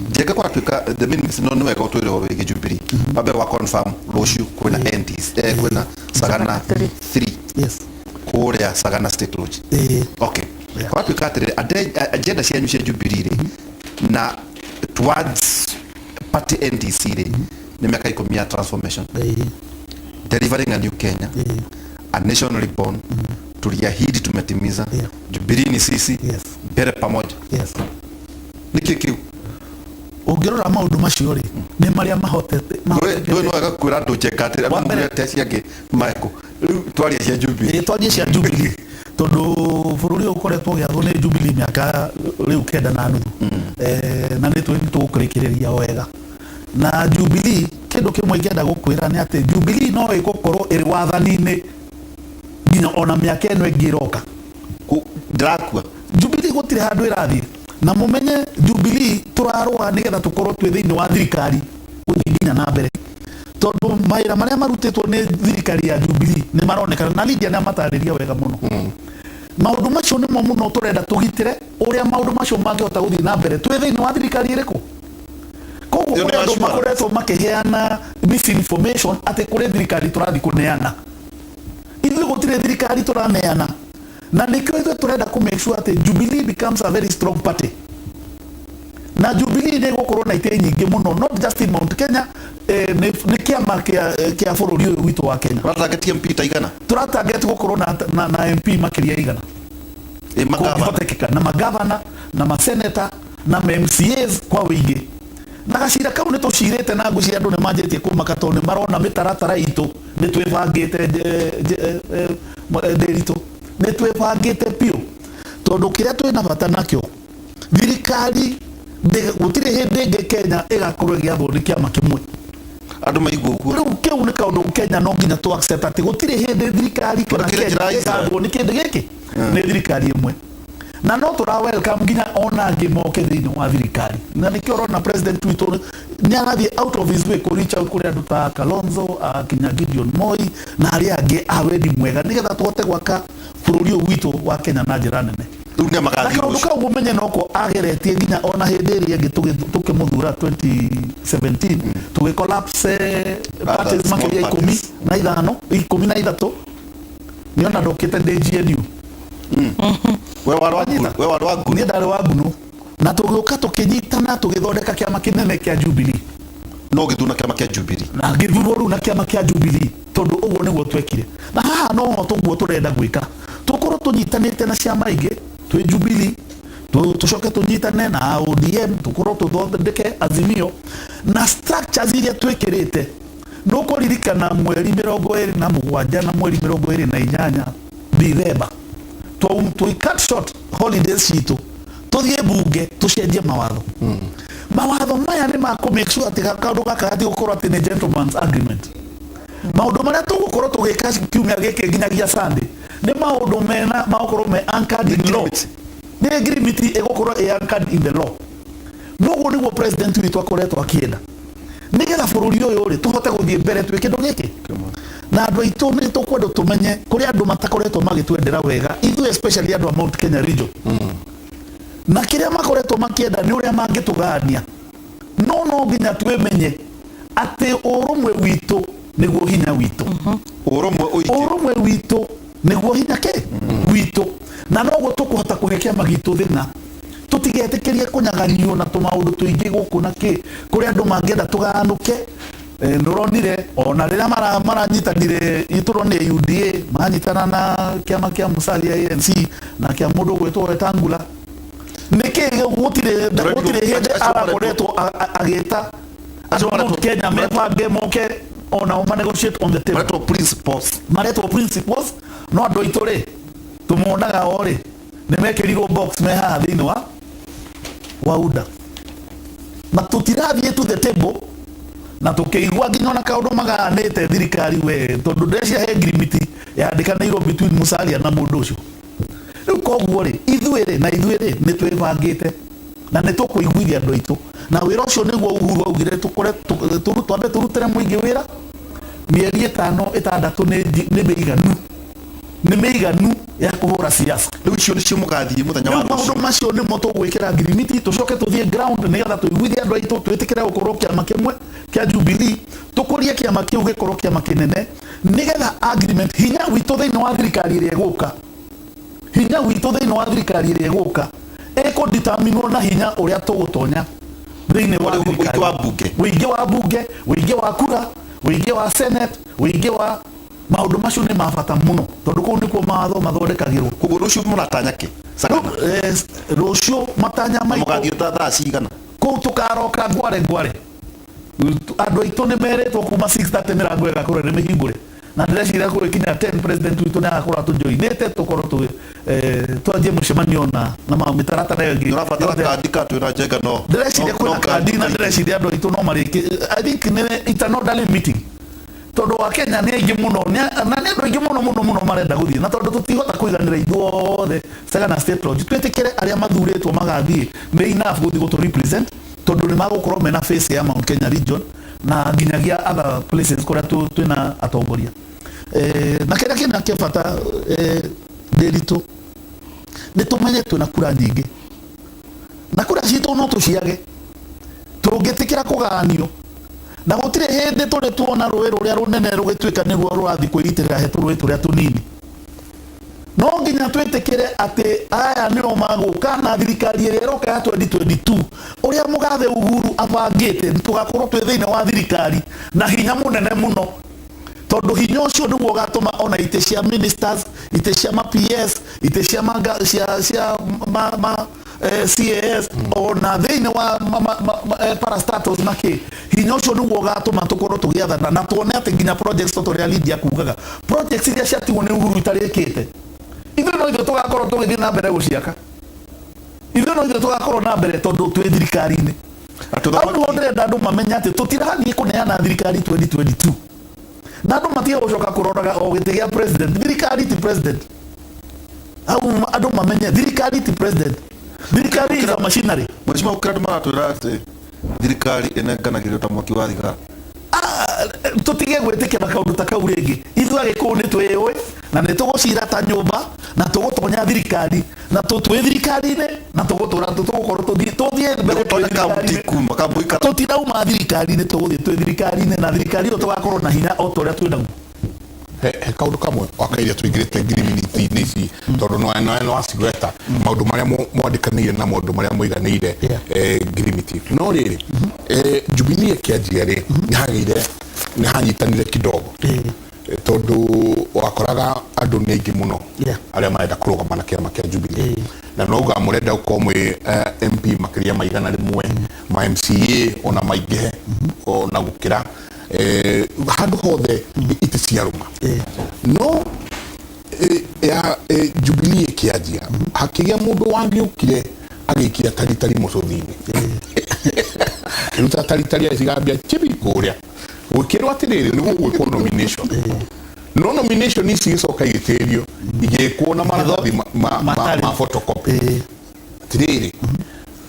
njega kwatuĩka the minutes no nĩ wega ũtwĩre ũhoro wĩgiĩ Jubilee ambe wa confirm rũciũ kwĩna NTs kwĩna Sagana 3
yes
kũrĩa Sagana State Lodge okay kwatuĩka atĩrĩ agenda cianyu cia Jubilee na towards party NDC nĩ mĩaka 10 ya transformation delivering a new Kenya a nation reborn tuliahidi tumetimiza Jubilee ni sisi mbele pamoja niki kiu
ungirora maundu macio ri ni maria mahotete
we no agakwira andu cheka ati amwe tesiage Michael twaria cia Jubilee
twaria cia Jubilee tondu bururi ukoretwo giathwo ni Jubilee miaka riu kenda na nuthu na ni tugukurikiria wega na Jubilee kindu kimwe ngenda gukwira ni ati Jubilee no igukorwo iri wathani-ini nginya ona miaka eno ingiroka
ndrakua
Jubilee gutire handu irathie na mumenye Jubilee turarwa nigetha tukorwo twi thiini wa thirikari guthinya na mbere tondu maira maria marutitwo ni thirikari ya Jubilee ni maronekana na Lydia ni amatariria wega muno maundu macio nimo muno turenda tugitire uria maundu macio mangihota guthii na mbere twi thiini wa thirikari iriku koguo kuri andu makoretwo makiheana misinformation ati kuri thirikari turathi kuneana ithuĩ gutire thirikari turaneana na nikio ithuĩ turenda ku make sure ati Jubilee becomes a very strong party na Jubilee nĩ gũkorwo na itĩ nyingĩ muno not just in Mount Kenya nĩ kĩama kĩa bũrũri ũyũ witũ wa Kenya
turatarget MP taigana
turatarget gũkorwo na MP makĩria igana na magavana na maseneta na MCAs kwa wĩingĩ na gacira kau nĩ tũcirĩte na ngũciria andũ nĩ manjĩtie kũmaka tondũ nĩ marona mĩtaratara itũ nĩ twĩbangĩte ndĩritũ nĩ twĩbangĩte piũ tondu kiria twina bata nakio thirikari gutire hende Kenya igakorwo giathondeka makimwe
andu maigwo ku
riu kiu ni kaundu Kenya no nginya tu accept ati gutire hende thirikari kana Kenya igathondeka kindu giki ni thirikari imwe na no tura welcome nginya ona ngimoke thiini wa thirikari na nikio rona president witu ni arathie out of his way ku reach out kuri andu ta Kalonzo kinya Gideon Moi na aria angi awendi mwega nigetha tuhote gwaka bururi uyu witu wa Kenya na njira nene
dunia magathi
ucio nduka umenye noko ageretie nginya ona hindi iri ngi tukimuthura 2017 tugi collapse parties makiria 13 niona ndokite ndi GNU
we warwagu
ni ndari wagunu na tugiuka tukinyitana tugithondeka kiama kinene kia Jubilee
no githuna kiama kia Jubilee
na githururu na kiama kia Jubilee tondu uguo niguo twekire na haha no tuguo turenda gwika tukorwo tunyitanite na ciama ingi twi Jubilee tucoke tunyitane na ODM tukorwo tuthondeke Azimio na structures iria twikirite ndukuririkana mweri 27 na mweri 28 Dithemba tu cut short holidays citu tuthie bunge tucenjie mawatho mawatho maya ni ma make sure ati kaundu gaka gati gukorwo ati ni gentleman's agreement maundu maria tugukorwo tugika kiumia giki nginyagia Sunday ni maundu mena makorwo me anchored in law ni agreement igukorwo anchored in the law noguo niguo president witu akoretwo akienda nigetha bururi uyu ri tuhote guthie mbere twi kindu giki na andu aitu ni tukwenda tumenye kuri andu matakoretwo magitwendera wega ithu especially andu a Mount Kenya region na kiria makoretwo makienda ni uria mangitugania no nginya twimenye ati urumwe witu niguo hinya witu urumwe witu niguo hinya ke witu na noguo tukuhota kuhekia magitu thina tutigetikirie kunyaganio na tumaundu tuingi guku na ki kuri andu mangienda tuganuke nuronire ona riria maranyitanire iturone UDA manyitana na kiama kia Musalia ANC na kia mundu gwetwo Wetangula niki gutire hende arakoretwo agita azono Kenya mepange moke ona o negotiate on the table maretwo principles no andu itore tumuonaga ori nimekirirwo box me haha thiini wa UDA na tutirathie to the table na tukiigua nginya na kaundu maganite thirikari we tondu ndecia he agreement yandikanairwo between Musalia na mundu ucio riu koguo ri ithuire ni twibangite na ni tukuiguithia andu aitu na wira ucio niguo Uhuru augire tukore twambe turutere muingi wira mieri 5-6 ni meiganu ya kuhura siasa
riu cio nicio mugathie muthenya wa
maundu macio nimo tugwikira agreement tucoke tuthie ground nigetha tuiguithie andu aitu twitikire gukorwo kiama kimwe kia Jubilee tukurie kiama kiu gikorwo kiama kinene nigetha agreement hinya witu thiini wa thirikari iria iguka eko determinwo na hinya uria tugutonya thiini wa thirikari wingi wa bunge wingi wa kura wingi wa senate wingi wa maundu macio ni mabata muno tondu kuu nikuo mawatho mathondekagirwo
koguo rucio muratanya ki
rucio matanya maitu
mugathie thaa cigana
kuu tukaroka ngware andu aitu ni meretwo kuma 6:30 mirango igakorwo ni mihingure na ndĩreciria kũrĩ kinya 10 president witũ nĩ agakorwo atũnjoinĩte tũkorwo twanjie mũcemanio na mĩtaratara ĩyo ĩngĩ
ũrabatara kandi twĩra njenga no
ndĩreciria kwĩna kandi na ndĩreciria andũ aitũ no marĩkie I think it's an orderly meeting tondu wa Kenya ni aingi muno na ni andu aingi muno marenda guthie na tondu tutihota kuiganira ithuothe Sagana State Lodge twetikire aria mathuritwo magathie me enough guthi gutu represent tondu ni magukorwo mena face ya Mount Kenya region na nginyagia other places kuria twina atongoria na kira kina kibata ndiritu ni tumenye twina kura nyingi na kura citu no tuciage tungitikira kuganio na gutire hindi turi tuona rũĩ rũrĩa rũnene rũgĩtuĩka nĩruo rũrathi kwĩgitĩrĩra he tũrũĩ tũrĩa tũnini no nginya twĩtĩkĩre atĩ aya nĩo magũka na thirikari ĩrĩa ĩroka ya 2022 ũrĩa mũgathe Uhuru abangĩte tũgakorwo twĩ thĩinĩ wa thirikari na hinya mũnene mũno tondu hinya ucio niguo ugatuma ona ite cia ministers ite cia ma PS ite cia CAS ona thiini wa parastatus naki hinya ucio niguo ugatuma tukorwo tugiathana na tuone ati nginya projects tutoria Lydia kugaga projects iria ciatigwo ni Uhuru itarikite ithuĩ no ithuĩ tugakorwo tugithii na mbere guciaka ithuĩ no ithuĩ tũgakorwo na mbere tondũ twĩ thirikari-inĩ au nĩho ndĩrenda andũ mamenya atĩ tũtirathie kũneana thirikari 2022 na andũ matige gũcoka kũroraga o gĩtĩ gĩa president. Thirikari ti president, au andũ mamenye thirikari ti president. Thirikari is a machinery.
Mheshimiwa Ukiradu maratwĩra atĩ thirikari ĩnenganagĩrio ta mwaki wa thigara.
Tutige gwĩtĩkĩra kaũndũ ta kau rĩngĩ. Ithuĩ Agĩkũyũ nĩ twĩũĩ na nĩ tũgũcira ta nyũmba na tũgũtonya thirikari na twĩ thirikari-inĩ na tũgũkorwo tũthiĩ mbere tũtirauma thirikari-inĩ, tũgũthiĩ twĩ thirikari-inĩ na thirikari ĩyo tũgakorwo na hinya o ta ũrĩa twĩ naguo.
He kaundu kamwe wakairia tuingirite ngirimithi ici tondu no wacigweta maundu maria mwandikanire na maundu maria muiganire ngirimithi no riri Jubilee kianjia ri ni hanyitanire kidogo tondu wakoraga andu ni aingi muno aria marenda kurugama na kiama kia Jubilee na nouga murenda ukorwo mwi MP makiria maigana rimwe ma MCA ona maingihe ona gukira handu hothe iti ciaruma no ya Jubilee kianjia hakigia mundu wangiukire agikia taritari mucuthini iruta taritari acigambia chibikuria gwikirwo atiriri niguo gwikwo nomination no nomination ici gicoka igitirio igikwo na maratathi ma photocopy atiriri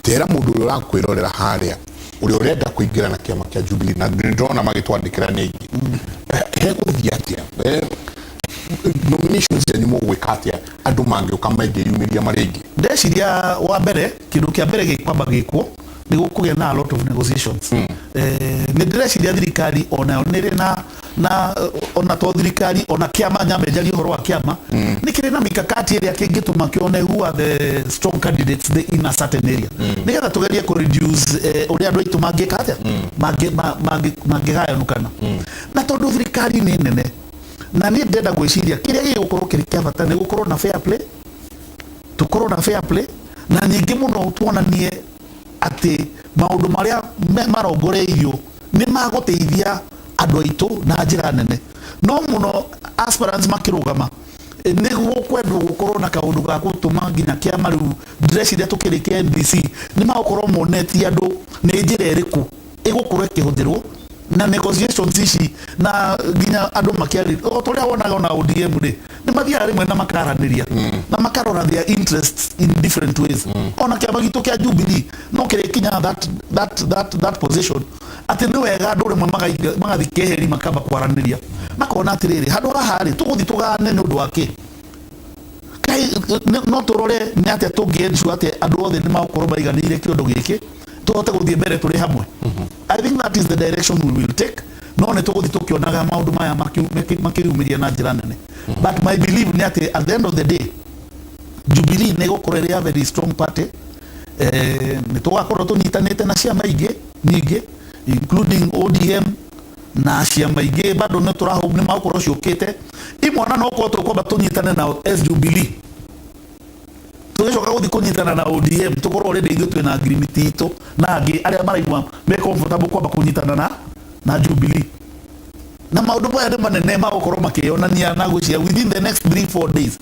tera mundu uria urakwirorera haria uria urenda kuingira na kiama kia Jubilee na ndona magitwandikira ningi heguthia atia nominations ni mugwika atia andu mangiuka maingi yumiria maringi.
Ndeciria wa mbere kindu kia mbere gikwamba gikwo ni gukugia na a lot of negotiations. Ni ndeciria thirikari ona nire na ona to thirikari ona kiama nyamenjari uhoro wa kiama ni kire na mikakati iria kingituma kione who are the strong candidates in a certain area nigetha tugerie ku reduce uria andu aitu mangika atia mangigayanukana na tondu thirikari ni nene na ni ndenda gwiciria kiria gigukorwo kiri kia bata ni gukorwo na fair play, tukorwo na fair play na nyingi muno tuonanie ati maundu maria marongoreirio ni maguteithia andu aitu na njira nene no muno aspirants makirugama niguo kwendwo gukorwo na kaundu ga gutuma nginya kiama riu ndĩreciria tukirikia NDC ni magukorwo monetie andu ni njira iriku igukorwo ikihũthĩrwo na negotiations ici na nginya andu makiari o toria wonaga ona ODM ri ni mathiaga rimwe na makaraniria na makarora their interests in different ways ona kiama gitu kia Jubilee no kire kinya that position ati ni wega andu rimwe magathikeheri makamba kwaraniria makona atiriri handu rahari tuguthi tugane ni undu wake kai no turore ni ati tungiensure ati andu othe ni magukorwo maiganire kiundu giki tuhote guthie mbere turi hamwe. I think that is the direction we will take. No ne tuguthi tukionaga maundu maya makiumiria na njira nene but my belief ni ati at the end of the day Jubilee ni gukorera very strong party ni tugakorwo tunyitanite na ciama ingi nyingi including ODM na ciama ingi bado ni turaho ni makorwo ciukite imwana no ko tukwamba tunyitane na Jubilee tugicoka guthi kunyitana na ODM tukorwo already ithu twina agreement itu na angi aria maraigua me comfortable kwamba kunyitana na Jubilee na maundu maya ni manene magukorwo makionania na gwiciria within the next 3-4 days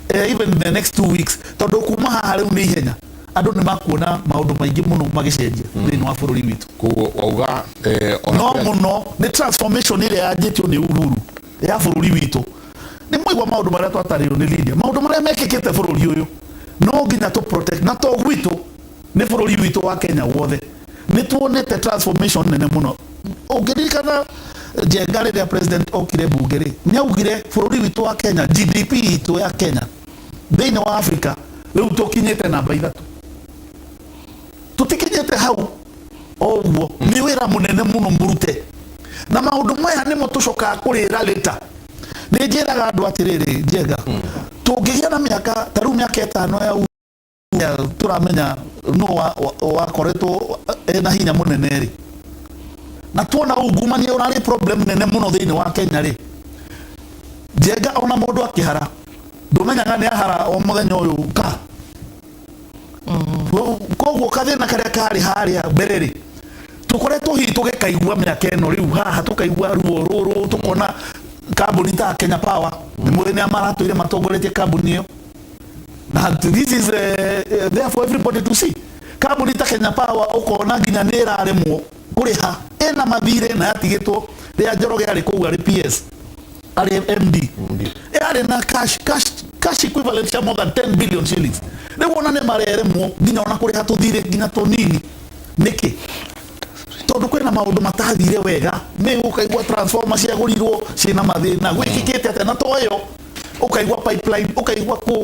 even the next 2 weeks tondu kuma haha riu ni ihenya andu ni makuona maundu maingi muno magicenjia thini wa bururi witu
kuo wauga
no muno ni transformation ile yajitio ni Uhuru ya bururi witu ni mwigwa maundu maria twatarirwo ni Lydia maundu maria mekikite bururi uyu no nginya to protect na to gwitu ni bururi witu wa Kenya wothe ni tuonete transformation nene muno ungiririkana Jengari ya president okire bungeri nyaugire bururi witu wa Kenya GDP itu ya Kenya thini wa Africa riu tukinyete namba 3 tutikinyete hau oguo ni wira munene muno murute na maundu maya ni mutucoka kurira leta ni njiraga andu atiriri Njenga tungigia na miaka taru miaka 5 ya turamenya no wakoretwo na hinya munene ri na tuona ungumania urari problem nene muno thini wa Kenya ri Njenga ona mundu akihara ndumenyaga ni ahara o muthenya uyu ka koguo kathina karia kari haria mbere ri tukoretwo hi tugikaigua miaka ino riu haha tukaigua ruo ruru tukona kambuni ta Kenya Power ni muthenya maratuire matongoretie kambuni iyo na this is there for everybody to see. Kambuni ta Kenya Power ukona nginya nira aremwo kuriha ena mathire na yatigitwo ria Njoroge ari kuu ari PS ari MD ari na cash equivalent ya more than 10 billion shillings. They wona ne mareremwo nginya ona kuriha tuthire nginya tonini niki tondu kwena maundu matathire wega me ukaigwa transformer ciagurirwo cina mathina gwikikite atena toyo ukaigwa pipeline ukaigwa